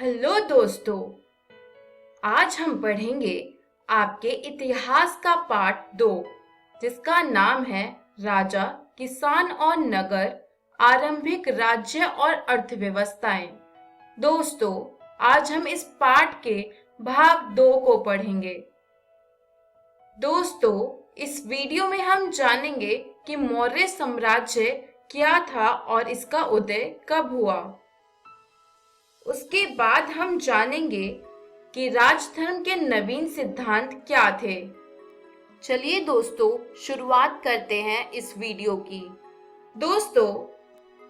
Hello दोस्तों। आज हम पढ़ेंगे आपके इतिहास का पाठ 2, जिसका नाम है राजा, किसान और नगर, आरंभिक राज्य और अर्थव्यवस्थाएं। दोस्तों, आज हम इस पाठ के भाग 2 को पढ़ेंगे। दोस्तों, इस वीडियो में हम जानेंगे कि मौर्य साम्राज्य क्या था और इसका उदय कब हुआ। उसके बाद हम जानेंगे कि राजधर्म के नवीन सिद्धांत क्या थे। चलिए दोस्तों, शुरुआत करते हैं इस वीडियो की। दोस्तों,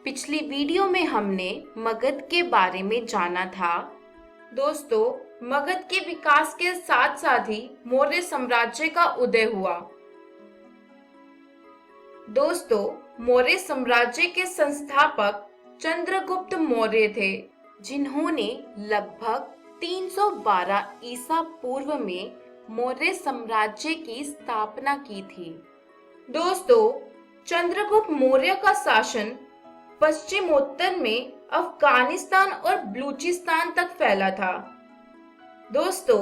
पिछली वीडियो में हमने मगध के बारे में जाना था। दोस्तों, मगध के विकास के साथ साथ ही मौर्य साम्राज्य का उदय हुआ। दोस्तों, मौर्य साम्राज्य के संस्थापक चंद्रगुप्त मौर्य थे, जिन्होंने लगभग 312 ईसा पूर्व में मौर्य साम्राज्य की स्थापना की थी। दोस्तों, चंद्रगुप्त मौर्य का शासन पश्चिमोत्तर में अफगानिस्तान और बलूचिस्तान तक फैला था। दोस्तों,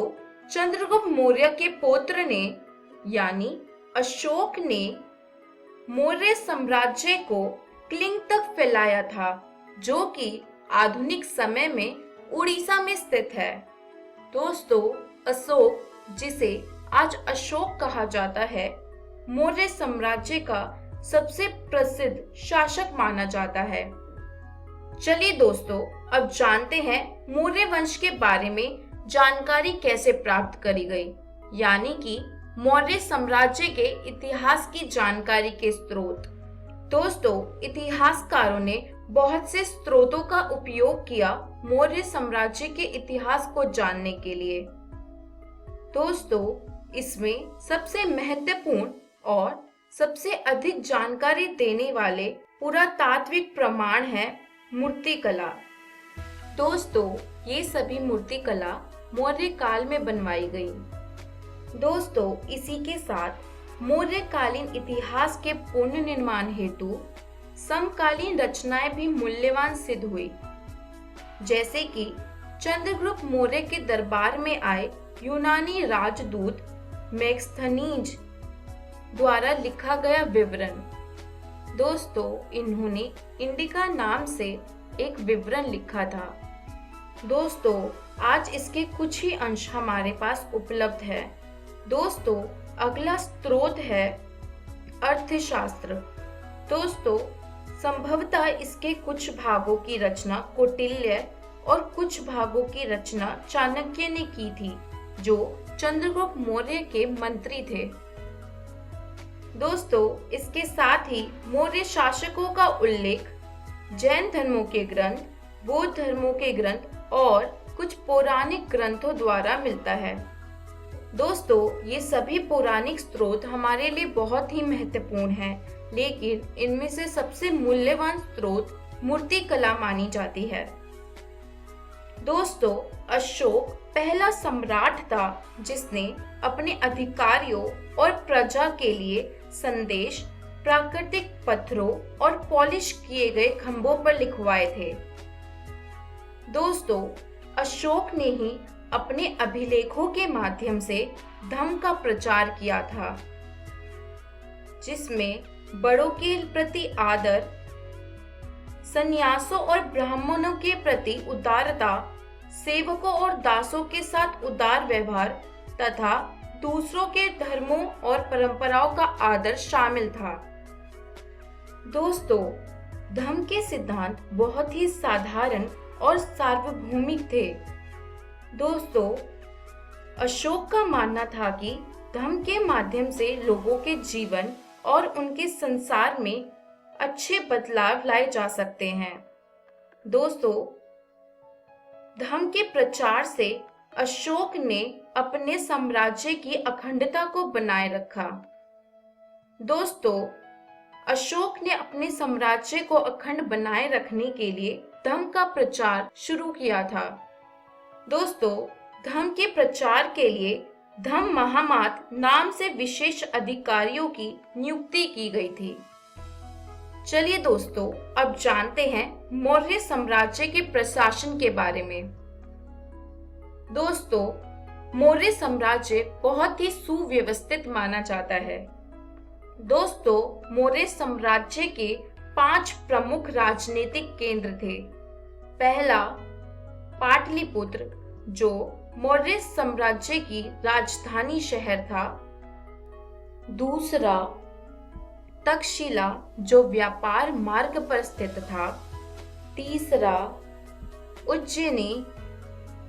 चंद्रगुप्त मौर्य के पौत्र ने यानी अशोक ने मौर्य साम्राज्य को कलिंग तक फैलाया था, जो कि आधुनिक समय में उड़ीसा में स्थित है। दोस्तों, अशोक, जिसे आज अशोक कहा जाता है, मौर्य साम्राज्य का सबसे प्रसिद्ध शासक माना जाता है। चलिए दोस्तों, अब जानते हैं मौर्य वंश के बारे में जानकारी कैसे प्राप्त करी गई, यानी कि मौर्य साम्राज्य के इतिहास की जानकारी के स्रोत। दोस्तों, इतिहासकारों ने बहुत से स्रोतों का उपयोग किया मौर्य साम्राज्य के इतिहास को जानने के लिए। दोस्तों, इसमें सबसे महत्वपूर्ण और सबसे अधिक जानकारी देने वाले पुरातात्विक प्रमाण है मूर्तिकला। दोस्तों, ये सभी मूर्तिकला मौर्य काल में बनवाई गई। दोस्तों, इसी के साथ मौर्यकालीन इतिहास के पुनर्निर्माण हेतु समकालीन रचनाएं भी मूल्यवान सिद्ध हुई, जैसे कि चंद्रगुप्त मौर्य के दरबार में आए यूनानी राजदूत मेगस्थनीज द्वारा लिखा गया विवरण। दोस्तों, इन्होंने इंडिका नाम से एक विवरण लिखा था। दोस्तों, आज इसके कुछ ही अंश हमारे पास उपलब्ध है। दोस्तों, अगला स्रोत है अर्थशास्त्र। दोस्तों, संभवतः इसके कुछ भागों की रचना कौटिल्य और कुछ भागों की रचना चाणक्य ने की थी, जो चंद्रगुप्त मौर्य के मंत्री थे। दोस्तों, इसके साथ ही मौर्य शासकों का उल्लेख जैन धर्मों के ग्रंथ, बौद्ध धर्मों के ग्रंथ और कुछ पौराणिक ग्रंथों द्वारा मिलता है। दोस्तों, ये सभी पौराणिक स्रोत हमारे लिए बहुत ही महत्वपूर्ण हैं, लेकिन इनमें से सबसे मूल्यवान स्रोत मूर्तिकला मानी जाती है। दोस्तों, अशोक पहला सम्राट था जिसने अपने अधिकारियों और प्रजा के लिए संदेश प्राकृतिक पत्थरों और पॉलिश किए गए खंभों पर लिखवाए थे। दोस्तों, अशोक ने ही अपने अभिलेखों के माध्यम से धर्म का प्रचार किया था, जिसमें बड़ों के प्रति आदर, सन्यासों और ब्राह्मणों के प्रति उदारता, सेवकों और दासों के साथ उदार व्यवहार तथा दूसरों के धर्मों और परंपराओं का आदर शामिल था। दोस्तों, धर्म के सिद्धांत बहुत ही साधारण और सार्वभौमिक थे। दोस्तों, अशोक का मानना था कि धर्म के माध्यम से लोगों के जीवन और उनके संसार में अच्छे बदलाव लाए जा सकते हैं। दोस्तों, धर्म के प्रचार से अशोक ने अपने साम्राज्य की अखंडता को बनाए रखा। दोस्तों, अशोक ने अपने साम्राज्य को अखंड बनाए रखने के लिए धर्म का प्रचार शुरू किया था। दोस्तों, धर्म के प्रचार के लिए धर्म महामात नाम से विशेष अधिकारियों की नियुक्ति की गई थी। चलिए दोस्तों, अब जानते हैं मौर्य साम्राज्य के प्रशासन के बारे में। दोस्तों, मौर्य साम्राज्य बहुत ही सुव्यवस्थित माना जाता है। दोस्तों, मौर्य साम्राज्य के 5 प्रमुख राजनीतिक केंद्र थे। पहला, पाटलिपुत्र, जो मौर्य साम्राज्य की राजधानी शहर था। दूसरा, तक्षशिला, जो व्यापार मार्ग पर स्थित था। तीसरा, उज्जैनी,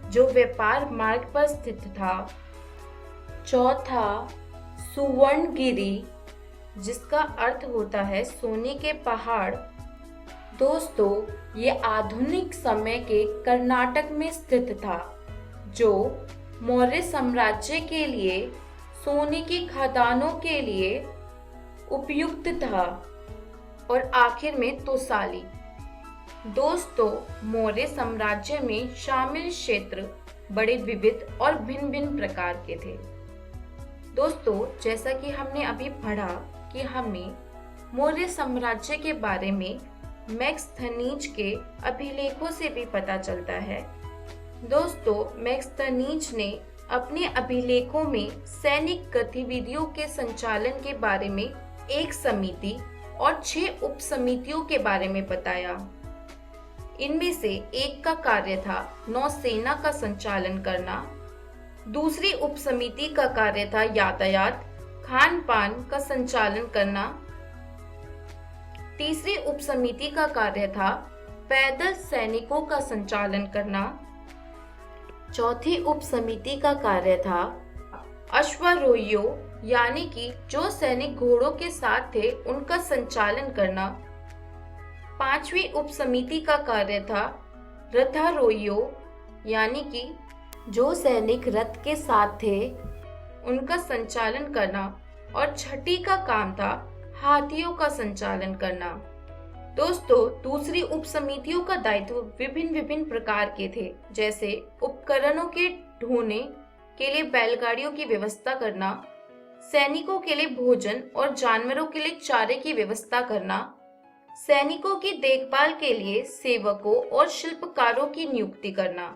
जो व्यापार मार्ग पर स्थित था। चौथा, सुवर्णगिरी, जिसका अर्थ होता है सोने के पहाड़। दोस्तों, ये आधुनिक समय के कर्नाटक में स्थित था, जो मौर्य साम्राज्य के लिए सोने की खदानों के लिए उपयुक्त था। और आखिर में तोसाली। दोस्तों, मौर्य साम्राज्य में शामिल क्षेत्र बड़े विविध और भिन्न भिन्न प्रकार के थे। दोस्तों, जैसा कि हमने अभी पढ़ा कि हमें मौर्य साम्राज्य के बारे में मैक्सथनीज के अभिलेखों से भी पता चलता है। दोस्तों, मैक्सथनीज ने अपने अभिलेखों में सैनिक गतिविधियों के संचालन के बारे में एक समिति और 6 उप समितियों के बारे में बताया। इनमें से एक का कार्य था नौसेना का संचालन करना। दूसरी उप समिति का कार्य था यातायात, खान पान का संचालन करना। तीसरी उप समिति का कार्य था पैदल सैनिकों का संचालन करना। चौथी उप समिति का कार्य था अश्वारोहियों, यानी कि जो सैनिक घोड़ों के साथ थे उनका संचालन करना। पांचवी उप समिति का कार्य था रथारोहियों, यानी कि जो सैनिक रथ के साथ थे उनका संचालन करना। और छठी का काम था हाथियों का संचालन करना। दोस्तों, दूसरी उप समितियों का दायित्व विभिन्न विभिन्न प्रकार के थे, जैसे उपकरणों के ढोने के लिए बैलगाड़ियों की व्यवस्था करना, सैनिकों के लिए भोजन और जानवरों के लिए चारे की व्यवस्था करना, सैनिकों की देखभाल के लिए सेवकों और शिल्पकारों की नियुक्ति करना।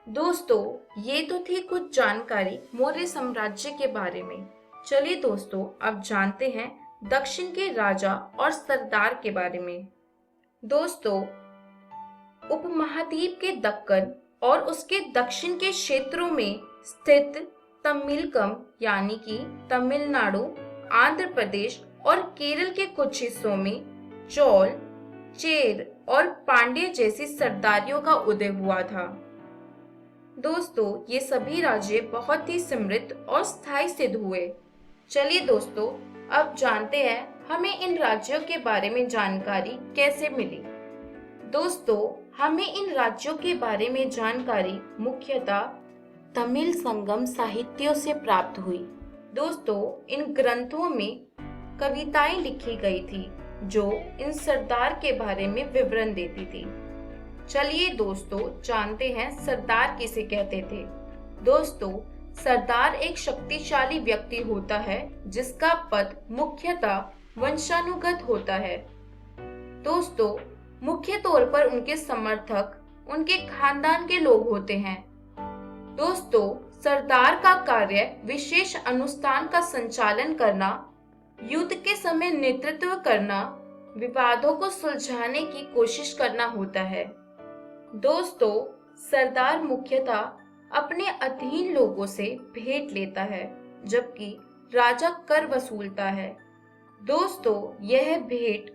दोस्तों, ये तो थी कुछ जानकारी मौर्य साम्राज्य के बारे में। चलिए दोस्तों, अब जानते हैं दक्षिण के राजा और सरदार के बारे में। दोस्तों, उपमहाद्वीप के दक्कन और उसके दक्षिण के क्षेत्रों में स्थित तमिलकम, यानी कि तमिलनाडु, आंध्र प्रदेश और केरल के कुछ हिस्सों में चोल, चेर और पांड्य जैसी सरदारियों का उदय हुआ था। दोस्तों, ये सभी राज्य बहुत ही समृद्ध और स्थायी सिद्ध हुए। चलिए दोस्तों, अब जानते हैं हमें इन राज्यों के बारे में जानकारी कैसे मिली। दोस्तों, हमें इन राज्यों के बारे में जानकारी मुख्यतः तमिल संगम साहित्यों से प्राप्त हुई। दोस्तों, इन ग्रंथों में कविताएं लिखी गई थी जो इन सरदार के बारे में विवरण देती थी। चलिए दोस्तों, जानते हैं सरदार किसे कहते थे। दोस्तों, सरदार एक शक्तिशाली व्यक्ति होता है जिसका पद मुख्यतः वंशानुगत होता है। दोस्तों, मुख्य तौर पर उनके समर्थक उनके खानदान के लोग होते हैं। दोस्तों, सरदार का कार्य विशेष अनुष्ठान का संचालन करना, युद्ध के समय नेतृत्व करना, विवादों को सुलझाने की कोशिश करना होता है। दोस्तों, सरदार मुख्यतः अपने अधीन लोगों से भेंट लेता है, जबकि राजा कर वसूलता है। दोस्तों, यह भेंट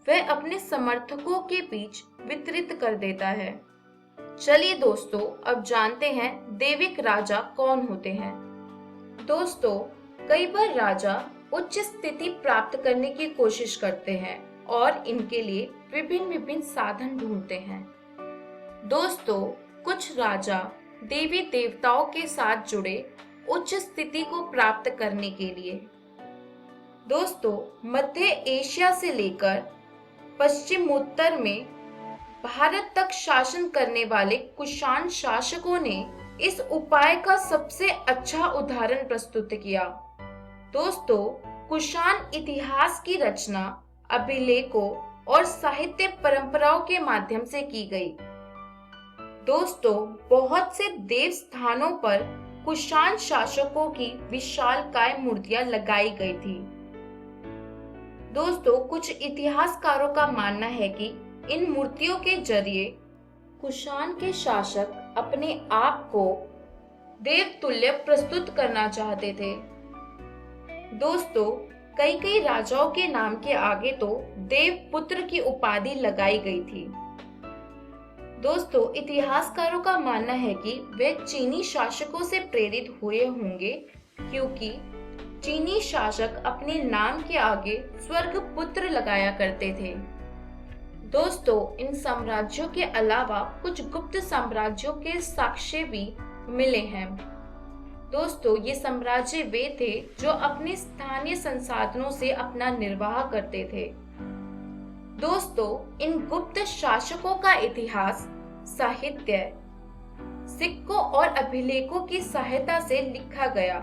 वह अपने समर्थकों के बीच वितरित कर देता है। चलिए दोस्तों, अब जानते हैं दैविक राजा कौन होते हैं। दोस्तों, कई बार राजा उच्च स्थिति प्राप्त करने की कोशिश करते हैं और इनके लिए विभिन्न विभिन्न साधन ढूंढते हैं। दोस्तों, कुछ राजा देवी देवताओं के साथ जुड़े उच्च स्थिति को प्राप्त करने के लिए। दोस्तों, मध्य एशिया से लेकर पश्चिमोत्तर में भारत तक शासन करने वाले कुषाण शासकों ने इस उपाय का सबसे अच्छा उदाहरण प्रस्तुत किया। दोस्तों, कुषाण इतिहास की रचना अभिलेखों और साहित्य परंपराओं के माध्यम से की गई। दोस्तों, बहुत से देव स्थानों पर कुषाण शासकों की विशालकाय मूर्तियां लगाई गई थी। दोस्तों, कुछ इतिहासकारों का मानना है कि इन मूर्तियों के जरिए कुषाण के शासक अपने आप को देवतुल्य प्रस्तुत करना चाहते थे। दोस्तों, कई राजाओं के नाम के आगे तो देवपुत्र की उपाधि लगाई गई थी। दोस्तों, इतिहासकारों का मानना है कि वे चीनी शासकों से प्रेरित हुए होंगे, क्योंकि चीनी शासक अपने नाम के आगे स्वर्ग पुत्र लगाया करते थे। दोस्तों, इन साम्राज्यों के अलावा कुछ गुप्त साम्राज्यों के साक्ष्य भी मिले हैं। दोस्तों, ये साम्राज्य वे थे जो अपने स्थानीय संसाधनों से अपना निर्वाह करते थे। दोस्तों, इन गुप्त शासकों का इतिहास साहित्य, सिक्कों और अभिलेखों की सहायता से लिखा गया।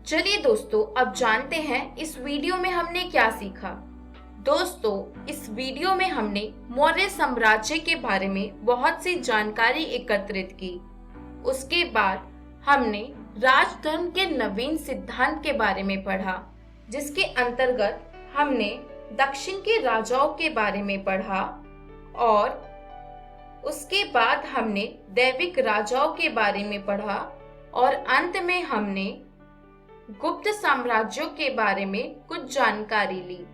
चलिए दोस्तों, अब जानते हैं इस वीडियो में हमने क्या सीखा। दोस्तों, इस वीडियो में हमने मौर्य साम्राज्य के बारे में बहुत सी जानकारी एकत्रित की। उसके बाद हमने राजधर्म के नवीन सिद्धांत के बारे में पढ़ा, जिसके अंतर्गत हमने दक्षिण के राजाओं के बारे में पढ़ा, और उसके बाद हमने दैविक राजाओं के बारे में पढ़ा, और अंत में हमने गुप्त साम्राज्यों के बारे में कुछ जानकारी ली।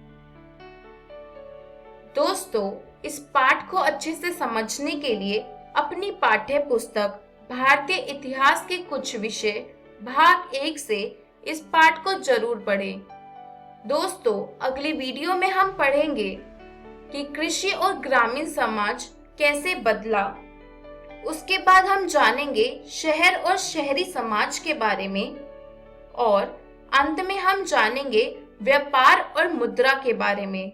दोस्तों, इस पाठ को अच्छे से समझने के लिए अपनी पाठ्य पुस्तक भारतीय इतिहास के कुछ विषय भाग 1 से इस पाठ को जरूर पढ़ें। दोस्तों, अगली वीडियो में हम पढ़ेंगे कि कृषि और ग्रामीण समाज कैसे बदला। उसके बाद हम जानेंगे शहर और शहरी समाज के बारे में, और अंत में हम जानेंगे व्यापार और मुद्रा के बारे में।